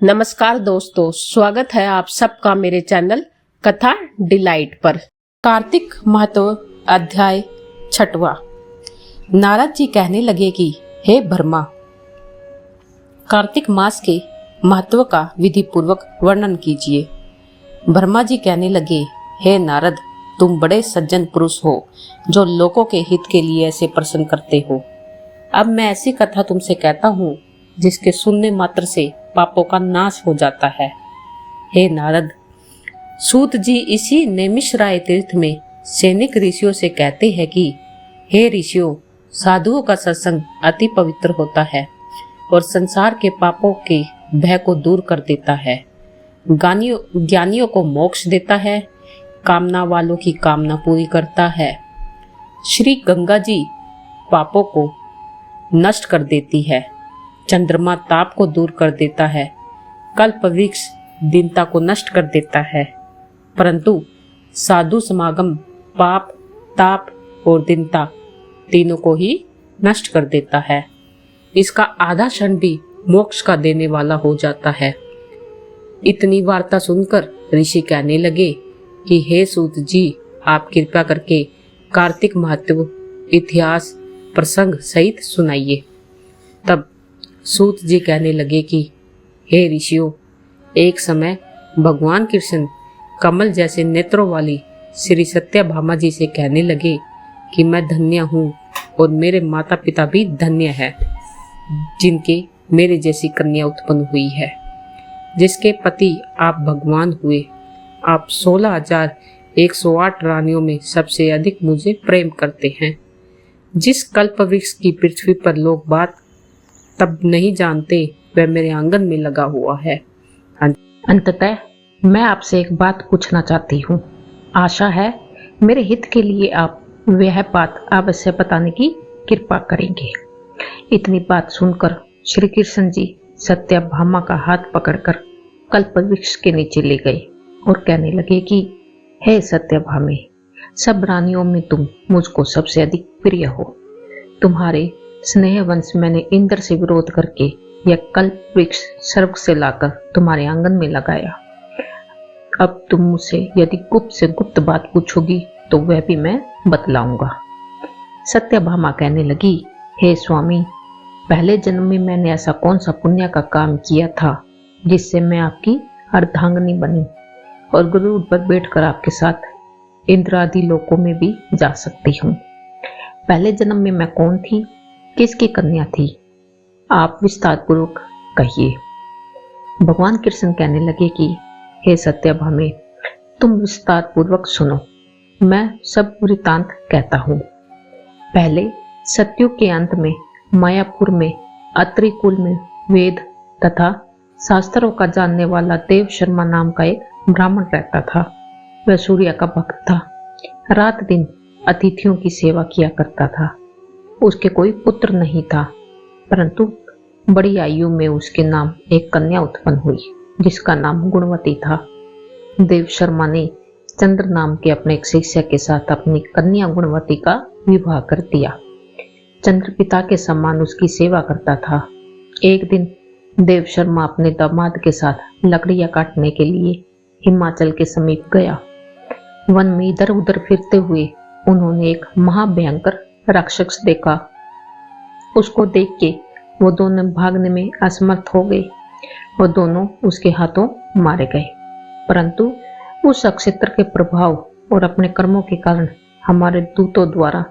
नमस्कार दोस्तों, स्वागत है आप सबका मेरे चैनल कथा डिलाइट पर। कार्तिक महत्व अध्याय 6वां। नारद जी कहने लगे कि हे ब्रह्मा, कार्तिक मास के महत्व का विधि पूर्वक वर्णन कीजिए। ब्रह्मा जी कहने लगे, हे नारद, तुम बड़े सज्जन पुरुष हो जो लोगों के हित के लिए ऐसे प्रश्न करते हो। अब मैं ऐसी कथा तुमसे कहता हूँ जिसके सुनने मात्र से पापों का नाश हो जाता है। हे नारद, सूत जी इसी नैमिषारण्य तीर्थ में सैनिक ऋषियों से कहते हैं कि हे ऋषियों, साधुओं का सत्संग अति पवित्र होता है और संसार के पापों के भय को दूर कर देता है, ज्ञानियों को मोक्ष देता है, कामना वालों की कामना पूरी करता है। श्री गंगा जी पापों को नष्ट कर देती है, चंद्रमा ताप को दूर कर देता है, कल्प वृक्ष दीनता को नष्ट कर देता है, परंतु साधु समागम पाप, ताप और दीनता तीनों को ही नष्ट कर देता है। इसका आधा क्षण भी मोक्ष का देने वाला हो जाता है। इतनी वार्ता सुनकर ऋषि कहने लगे कि हे सूत जी, आप कृपा करके कार्तिक महत्व इतिहास प्रसंग सहित सुनाइए। तब सूत जी कहने लगे कि हे ऋषियों, एक समय भगवान कृष्ण कमल जैसे नेत्रों वाली श्री सत्यभामा जी से कहने लगे कि मैं धन्य हूँ और मेरे माता पिता भी धन्य है जिनके मेरे जैसी कन्या उत्पन्न हुई है। जिसके पति आप भगवान हुए, आप 16,108 रानियों में सबसे अधिक मुझे प्रेम करते हैं। जिस कल्प वृक्ष की पृथ्वी पर लोग बात तब नहीं जानते, वह मेरे आंगन में लगा हुआ है। अंततः मैं आपसे एक बात पूछना चाहती हूँ। आशा है मेरे हित के लिए आप वह बात अवश्य बताने की कृपा करेंगे। इतनी बात सुनकर श्री कृष्ण जी सत्यभामा का हाथ पकड़कर कल्प वृक्ष के नीचे ले गए और कहने लगे कि हे सत्यभामे, सब रानियों में तुम मुझको सबसे अधिक प्रिय हो। तुम्हारे स्नेह वंश मैंने इंद्र से विरोध करके यह कल्प वृक्ष स्वर्ग से लाकर तुम्हारे आंगन में लगाया। अब तुम मुझसे यदि गुप्त से गुप्त बात पूछोगी तो वह भी मैं बतलाऊंगा। सत्यभामा कहने लगी, हे स्वामी, पहले जन्म में मैंने ऐसा कौन सा पुण्य का काम किया था जिससे मैं आपकी अर्धांगिनी बनी और गरुड़ पर बैठकर आपके साथ इंद्र आदि लोकों में भी जा सकती हूँ। पहले जन्म में मैं कौन थी, किसकी कन्या थी, आप विस्तार पूर्वक कहिए। भगवान कृष्ण कहने लगे कि हे सत्यभामे, तुम विस्तार पूर्वक सुनो। मैं सब वृतांत कहता हूँ। पहले सतयुग के अंत में मायापुर में अत्रि कुल में वेद तथा शास्त्रों का जानने वाला देव शर्मा नाम का एक ब्राह्मण रहता था। वह सूर्य का भक्त था, रात दिन अतिथियों की सेवा किया करता था। उसके कोई पुत्र नहीं था, परंतु बड़ी आयु में उसके नाम एक कन्या उत्पन्न हुई जिसका नाम गुणवती था। देव शर्मा ने चंद्र नाम के अपने एक शिष्य के साथ अपनी कन्या गुणवती का विवाह कर दिया। चंद्र पिता के समान उसकी सेवा करता था। एक दिन देव शर्मा अपने दामाद के साथ लकड़ियां काटने के लिए हिमाचल के समीप गया। वन में इधर उधर फिरते हुए उन्होंने एक महाभयंकर राक्षस देखा। उसको देख के वो दोनों भागने में असमर्थ हो गए और दोनों उसके हाथों मारे गए। परंतु उस नक्षत्र के प्रभाव और अपने कर्मों के कारण हमारे दूतों द्वारा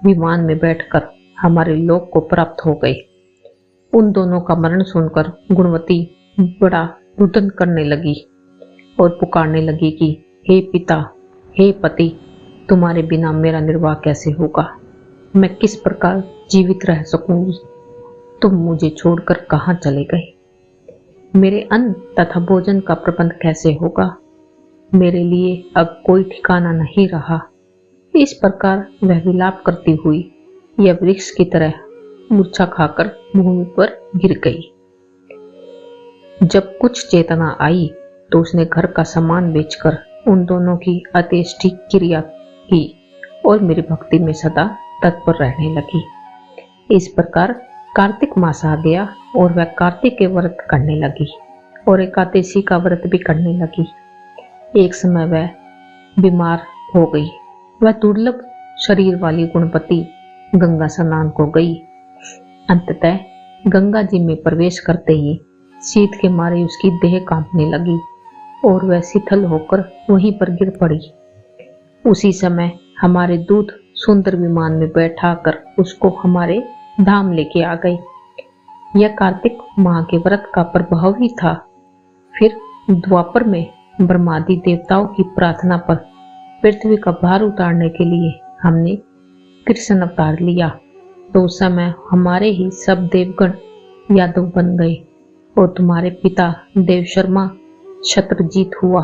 विमान में बैठकर हमारे लोक को प्राप्त हो गए। उन दोनों का मरण सुनकर गुणवती बड़ा रुदन करने लगी और पुकारने लगी कि हे पिता, हे पति, तुम्हारे बिना मेरा निर्वाह कैसे होगा? मैं किस प्रकार जीवित रह सकूंगी? तुम मुझे छोड़कर कहाँ चले गए? मेरे अन्न तथा भोजन का प्रबंध कैसे होगा? मेरे लिए अब कोई ठिकाना नहीं रहा। इस प्रकार वह विलाप करती हुई यह वृक्ष की तरह मूर्छा खाकर भूमि पर गिर गई। जब कुछ चेतना आई तो उसने घर का सामान बेचकर उन दोनों की अंत्येष्टि क्रिया की और मेरी भक्ति में सदा तत्पर रहने लगी। इस प्रकार कार्तिक मास आ गया और वह कार्तिक के व्रत करने लगी। और एकादशी का व्रत भी करने लगी। एक समय वह बीमार हो गई। वह दुर्लभ शरीर वाली गुणवती गंगा स्नान को गई। अंततः गंगा जी में प्रवेश करते ही शीत के मारे उसकी देह कांपने लगी और वह शिथिल होकर वहीं पर गिर पड़ी। उसी समय हमारे दूत सुंदर विमान में बैठा कर उसको हमारे धाम लेके आ गए। यह कार्तिक माह के व्रत का प्रभाव ही था। फिर द्वापर में ब्रह्मादि देवताओं की प्रार्थना पर पृथ्वी का भार उतारने के लिए हमने कृष्ण अवतार लिया। तो उस समय हमारे ही सब देवगण यादव बन गए और तुम्हारे पिता देव शर्मा शत्रुजीत हुआ,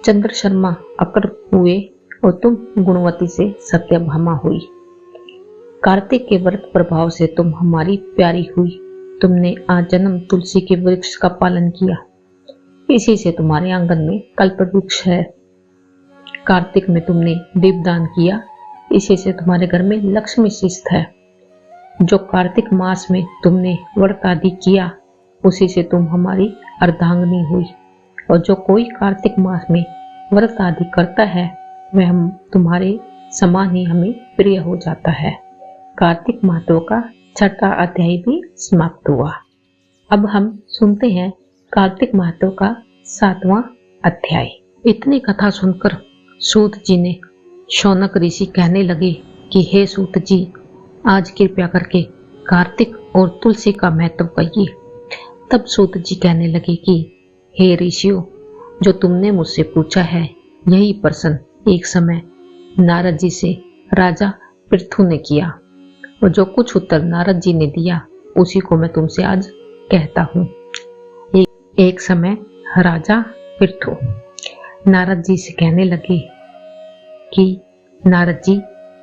चंद्र शर्मा अकर हुए और तुम गुणवती से सत्यभामा हुई। कार्तिक के व्रत प्रभाव से तुम हमारी प्यारी हुई। तुमने आजन्म तुलसी के वृक्ष का पालन किया, इसी से तुम्हारे आंगन में कल्प वृक्ष है। कार्तिक में तुमने दीपदान किया, इसी से तुम्हारे घर में लक्ष्मी शिष्ट है। जो कार्तिक मास में तुमने व्रत आदि किया, उसी से तुम हमारी अर्धांगिनी हुई। और जो कोई कार्तिक मास में व्रत आदि करता है, वह हम तुम्हारे समान ही हमें प्रिय हो जाता है। कार्तिक माह का छठा अध्याय भी समाप्त हुआ। अब हम सुनते हैं कार्तिक माह का 7वां अध्याय। इतनी कथा सुनकर सूत जी ने शौनक ऋषि कहने लगे कि हे सूत जी, आज कृपया करके कार्तिक और तुलसी का महत्व कहिए। तब सूत जी कहने लगे कि हे ऋषियों, जो तुमने मुझसे पूछा है, यही प्रश्न एक समय नारद जी से राजा पृथु ने किया, और जो कुछ उत्तर नारद जी ने दिया उसी को मैं तुमसे आज कहता हूँ। एक समय राजा पृथु नारद जी से कहने लगे कि नारद जी,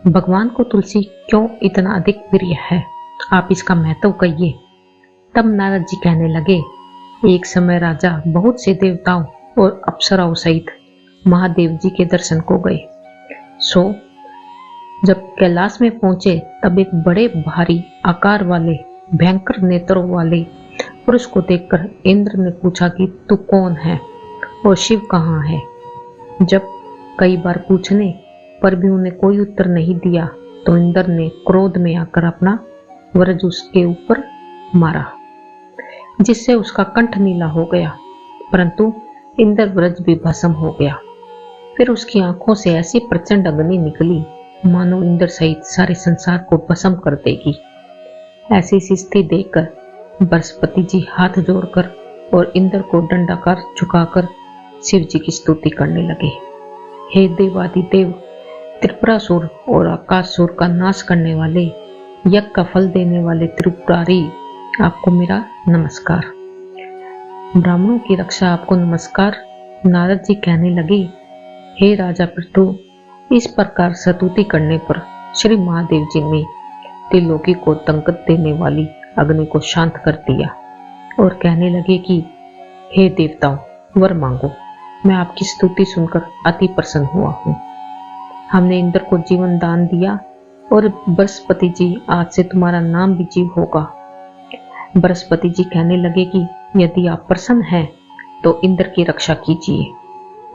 भगवान को तुलसी क्यों इतना अधिक प्रिय है, आप इसका महत्व कहिए। तब नारद जी कहने लगे, एक समय राजा बहुत से देवताओं और अप्सराओं सहित महादेव जी के दर्शन को गए। सो जब कैलाश में पहुंचे, तब एक बड़े भारी आकार वाले भयंकर नेत्रों वाले पुरुष को देखकर इंद्र ने पूछा कि तू कौन है और शिव कहाँ है। जब कई बार पूछने पर भी उन्हें कोई उत्तर नहीं दिया, तो इंद्र ने क्रोध में आकर अपना वज्र उसके ऊपर मारा, जिससे उसका कंठ नीला हो गया, परंतु इंद्र वज्र भी भस्म हो गया। फिर उसकी आंखों से ऐसी प्रचंड अग्नि निकली, मानो इंद्र सहित सारे संसार को भस्म कर देगी। ऐसी स्थिति देखकर बृहस्पति जी हाथ जोड़कर और इंद्र को दंडाकार झुकाकर शिव जी की स्तुति करने लगे। हे देवादिदेव, त्रिपुरासुर और आकाशुर का नाश करने वाले, यज्ञ का फल देने वाले त्रिपुरारी, आपको मेरा नमस्कार। ब्राह्मणों की रक्षा आपको नमस्कार। नारद जी कहने लगे, हे राजा पृथु, इस प्रकार स्तुति करने पर श्री महादेव जी ने त्रिलोकी को तंकत देने वाली अग्नि को शांत कर दिया और कहने लगे कि हे देवताओं, वर मांगो। मैं आपकी स्तुति सुनकर अति प्रसन्न हुआ हूँ। हमने इंद्र को जीवन दान दिया और बृहस्पति जी, आज से तुम्हारा नाम भी जीव होगा। बृहस्पति जी कहने लगे कि यदि आप प्रसन्न हैं तो इंद्र की रक्षा कीजिए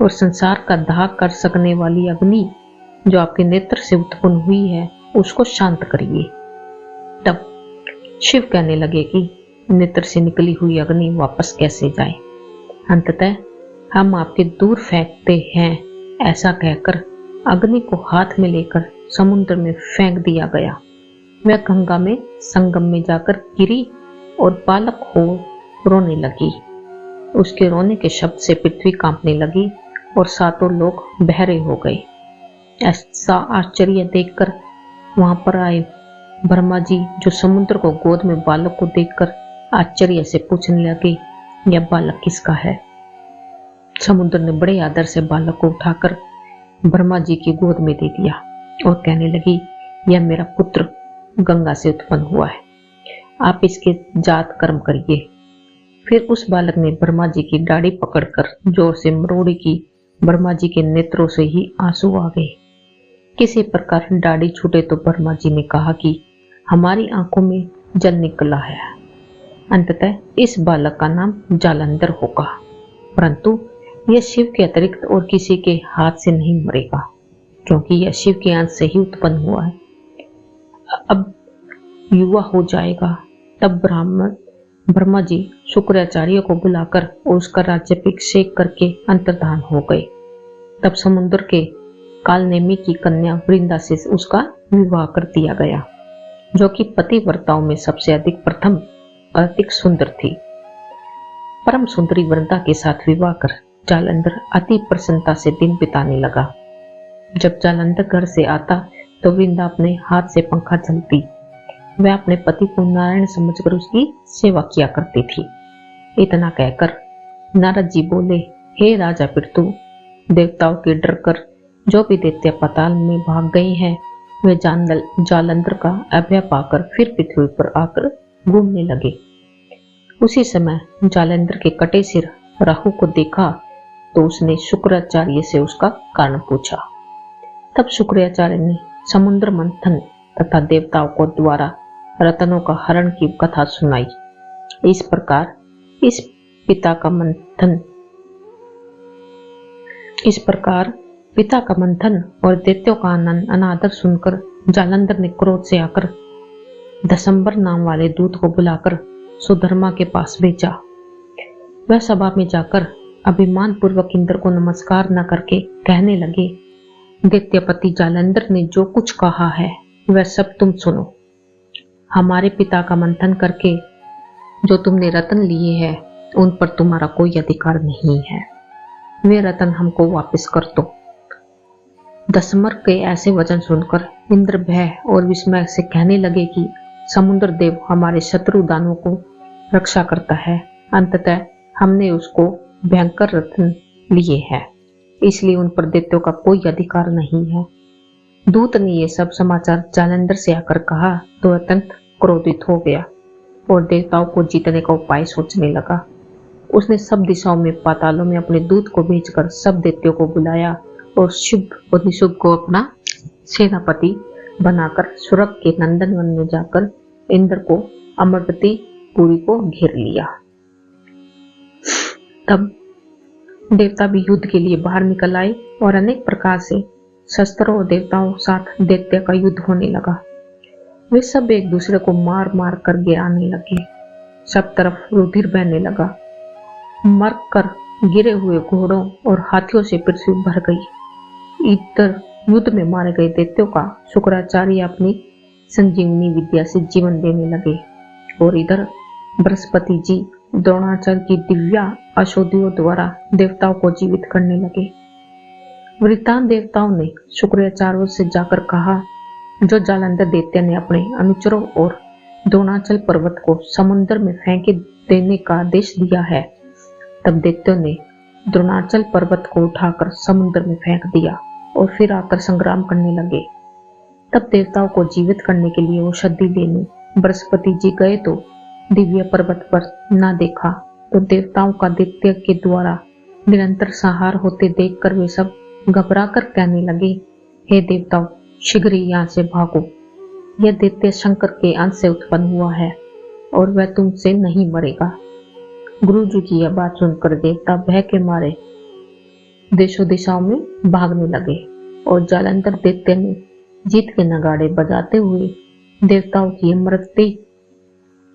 और संसार का दाह कर सकने वाली अग्नि जो आपके नेत्र से उत्पन्न हुई है, उसको शांत करिए। तब शिव कहने लगे कि नेत्र से निकली हुई अग्नि वापस कैसे जाए। अंततः हम आपके दूर फेंकते हैं, ऐसा कहकर अग्नि को हाथ में लेकर समुद्र में फेंक दिया गया। वह गंगा में संगम में जाकर गिरी और बालक हो रोने लगी। उसके रोने के शब्द से पृथ्वी कांपने लगी और सातों लोग बहरे हो गए। ऐसा आश्चर्य देखकर वहां पर आए ब्रह्मा जी, जो समुद्र को गोद में बालक को देखकर आश्चर्य से पूछने लगे, यह बालक किसका है। समुद्र ने बड़े आदर से बालक को उठाकर ब्रह्मा जी की गोद में दे दिया और कहने लगी, यह मेरा पुत्र गंगा से उत्पन्न हुआ है, आप इसके जात कर्म करिए। फिर उस बालक ने ब्रह्मा जी की दाढ़ी पकड़कर जोर से मरोड़ी की। ब्रह्मा जी के नेत्रों से ही आंसू आ गए। किसी प्रकार दाढ़ी छूटे तो ब्रह्मा जी ने कहा कि हमारी आंखों में जल निकला है। अंततः इस बालक का नाम जालंधर होगा, परंतु यह शिव के अतिरिक्त और किसी के हाथ से नहीं मरेगा, क्योंकि यह शिव के अंश से ही उत्पन्न हुआ है। अब युवा हो जाएगा। तब ब्रह्मा जी शुक्राचार्य को बुलाकर और उसका राज्याभिषेक करके अंतर्धान हो गए। तब समुद्र के कालनेमी की कन्या वृंदा से उसका विवाह कर दिया गया, जो कि पतिव्रताओं में सबसे अधिक प्रथम और अधिक सुंदर थी। परम सुंदरी वृंदा के साथ विवाह कर जालंधर अति प्रसन्नता से दिन बिताने लगा। जब जालंधर घर से आता तो वृंदा अपने हाथ से पंखा चलती। वह अपने पति को नारायण समझकर उसकी सेवा किया करती थी। इतना कहकर नारद जी बोले, हे राजा पितृ, देवताओं के डर कर जो भी दैत्य पाताल में भाग गए हैं, वे जालंधर का अभय पाकर फिर पृथ्वी पर आकर घूमने लगे। उसी समय जालंधर के कटे सिर राहु को देखा तो उसने शुक्राचार्य से उसका कारण पूछा। तब शुक्राचार्य ने समुद्र मंथन तथा देवताओं को द्वारा रत्नों का हरण की कथा सुनाई। इस प्रकार पिता का मंथन और दैत्यों का अनादर सुनकर जालंधर ने क्रोध से आकर दशंबर नाम वाले दूत को बुलाकर सुधर्मा के पास भेजा। वह सभा में जाकर अभिमान पूर्वक इंद्र को नमस्कार न करके कहने लगे, दैत्यपति जालंधर ने जो कुछ कहा है वह सब तुम सुनो। हमारे पिता का मंथन करके जो तुमने रत्न लिए हैं उन पर तुम्हारा कोई अधिकार नहीं है। वे रत्न हमको वापस कर दो। दशमर के ऐसे वचन सुनकर इंद्र भय और विस्मय से कहने लगे कि समुद्र देव हमारे शत्रु दानों को रक्षा करता है। अंततः हमने उसको भयंकर रत्न लिए हैं, इसलिए उन पर दैत्यों का कोई अधिकार नहीं है। दूत ने ये सब समाचार जालंधर से आकर कहा तो अत्यंत क्रोधित हो गया और देवताओं को जीतने का उपाय सोचने लगा। उसने सब दिशाओं में पातालों में अपने दूत को भेजकर सब दैत्यों को बुलाया और शुभ और निशुभ को अपना सेनापति बनाकर स्वर्ग के नंदनवन में जाकर इंद्र को अमरवती पुरी को घेर लिया। तब देवता भी युद्ध के लिए बाहर निकल आए और अनेक प्रकार से शस्त्रों और देवताओं साथ दैत्य का युद्ध होने लगा। वे सब एक दूसरे को मार मार कर गिराने लगे। सब तरफ रुधिर बहने लगा। मर कर गिरे हुए घोड़ों और हाथियों से पृथ्वी भर गई। इधर युद्ध में मारे गए दैत्यों का शुक्राचार्य अपनी संजीवनी विद्या से जीवन देने लगे और इधर बृहस्पति जी द्रोणाचार्य की दिव्या औषधियों द्वारा देवताओं को जीवित करने लगे। वृतान देवताओं ने शुक्राचार्य से जाकर कहा, जो जालंधर दैत्य ने अपने अनुचरों और द्रोणाचल पर्वत को समुद्र में फेंके देने का आदेश दिया है। तब दैत्यों ने द्रोणाचल पर्वत को उठाकर समुद्र में फेंक दिया और फिर आकर संग्राम करने लगे। तब देवताओं को जीवित करने के लिए औषधि लेने बृहस्पति जी गए तो दिव्य पर्वत पर न देखा तो देवताओं का दैत्य के द्वारा निरंतर संहार होते देखकर वे सब घबराकर कहने लगे, हे देवताओं, शीघ्र ही यहाँ से भागो। यह दैत्य शंकर के अंश से उत्पन्न हुआ है और वह तुमसे नहीं मरेगा। गुरु जी की यह बात सुनकर देवता भय के मारे देशों दिशाओं में भागने लगे और जालंधर दैत्य ने जीत के नगाड़े बजाते हुए देवताओं की अमृति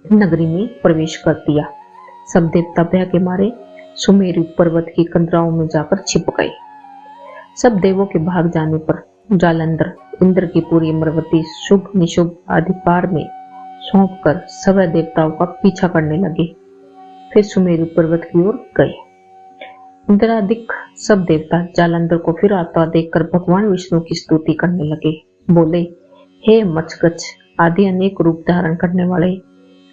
नगरी में प्रवेश कर दिया। सब देवता भय के मारे सुमेरु पर्वत की कंदराओं में जाकर छिप गए। सब देवों के भाग जाने पर जालंधर इंद्र की पूरी अमृवती शुभ निशुभ अधिकार में सौंप कर सभी देवताओं का पीछा करने लगे। फिर सुमेरु पर्वत की ओर गए। इंद्रादिक सब देवता जालंधर को फिर आता देखकर भगवान विष्णु की स्तुति करने लगे। बोले, हे मच्छगच्छ आदि अनेक रूप धारण करने वाले,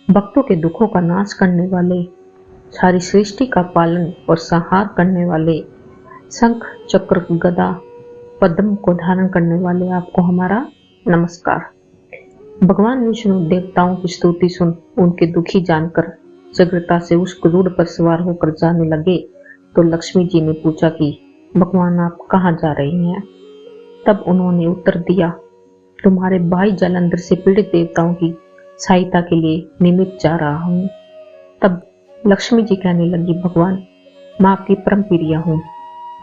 भक्तों के दुखों का नाश करने वाले, सारी सृष्टि का पालन और संहार करने वाले, शंख चक्र गदा पद्म को धारण करने वाले, आपको हमारा नमस्कार। भगवान विष्णु देवताओं की स्तुति सुन उनके दुखी जानकर शीघ्रता से उस गरुड़ पर सवार होकर जाने लगे तो लक्ष्मी जी ने पूछा कि भगवान आप कहाँ जा रहे हैं? तब उन्होंने उत्तर दिया, तुम्हारे भाई जालंधर से पीड़ित देवताओं की सहायता के लिए निमित्त जा रहा हूँ। तब लक्ष्मी जी कहने लगी, भगवान मैं आपकी परम प्रिया हूँ,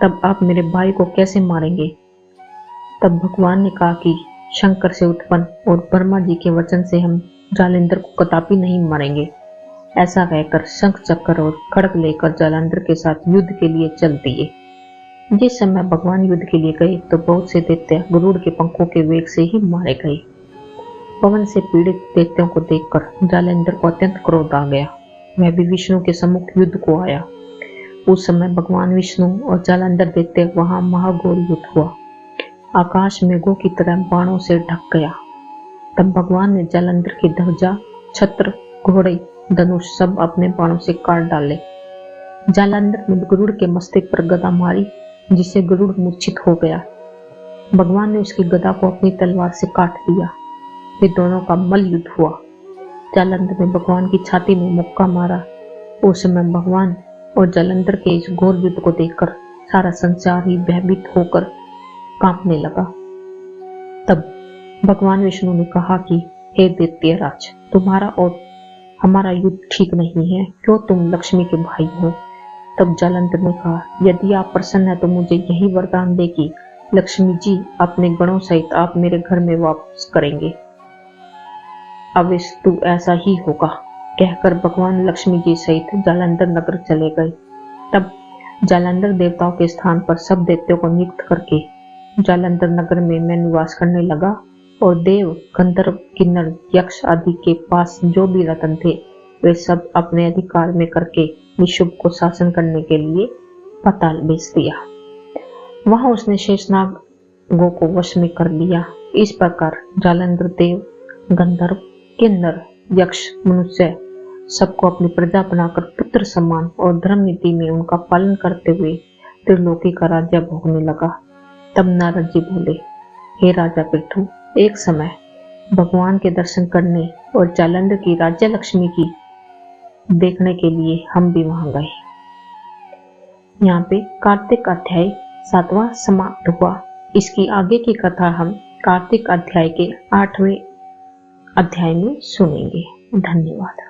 तब आप मेरे भाई को कैसे मारेंगे? तब भगवान ने कहा कि शंकर से उत्पन्न और ब्रह्मा जी के वचन से हम जालंधर को कदापि नहीं मारेंगे। ऐसा कहकर शंख चक्र और खड़ग लेकर जालंधर के साथ युद्ध के लिए चल दिए। जिस समय भगवान युद्ध के लिए गए तो बहुत से दैत्य गरुड़ के पंखों के वेग से ही मारे गए। पवन से पीड़ित दैत्यों को देखकर जालंधर को अत्यंत क्रोध आ गया। वह भी विष्णु के सम्मुख युद्ध को आया। उस समय भगवान विष्णु और जालंधर दैत्य वहां महाघोर युद्ध हुआ। आकाश मेघों की तरह बाणों से ढक गया। तब भगवान ने जालंधर की ध्वजा, छत्र, घोड़े, धनुष सब अपने बाणों से काट डाले। जालंधर ने गरुड़ के मस्तक पर गदा मारी, जिससे गरुड़ मूर्छित हो गया। भगवान ने उसकी गदा को अपनी तलवार से काट दिया। फिर दोनों का मल्ल युद्ध हुआ। जालंधर ने भगवान की छाती में मुक्का मारा। उस समय भगवान और जालंधर के इस घोर युद्ध को देखकर सारा संसार ही भयभीत होकर कांपने लगा। तब भगवान विष्णु ने कहा कि हे दैत्यराज, तुम्हारा और हमारा युद्ध ठीक नहीं है, क्यों तुम लक्ष्मी के भाई हो? तब जालंधर ने कहा, यदि आप प्रसन्न हैं तो मुझे यही वरदान दे कि लक्ष्मी जी अपने गणों सहित आप मेरे घर में वापस करेंगे। अवश्य ऐसा ही होगा, कहकर भगवान लक्ष्मी जी सहित जालंधर नगर चले गए। तब जालंधर देवताओं के स्थान पर सब दैत्यों को नियुक्त करके जालंधर नगर में मैं निवास करने लगा और देव, गंधर्व, किन्नर, यक्ष आदि के पास जो भी रत्न थे वे सब अपने अधिकार में करके निशुभ को शासन करने के लिए पाताल भेज दिया। वहां उसने शेषनागों को वश में कर लिया। इस प्रकार जालंधर देव, गंधर्व, किन्नर, यक्ष, मनुष्य सबको अपनी प्रजा बनाकर पुत्र समान और धर्म नीति में उनका पालन करते हुए त्रिलोकी का राज्य भोगने लगा। तब नारद जी बोले, हे राजा पृथु, एक समय भगवान के दर्शन करने और जालंधर की राज्य लक्ष्मी की देखने के लिए हम भी वहां गए। यहाँ पे कार्तिक अध्याय 7वां समाप्त हुआ। इसकी आगे की कथा हम कार्तिक अध्याय के 8वें अध्याय में सुनेंगे। धन्यवाद।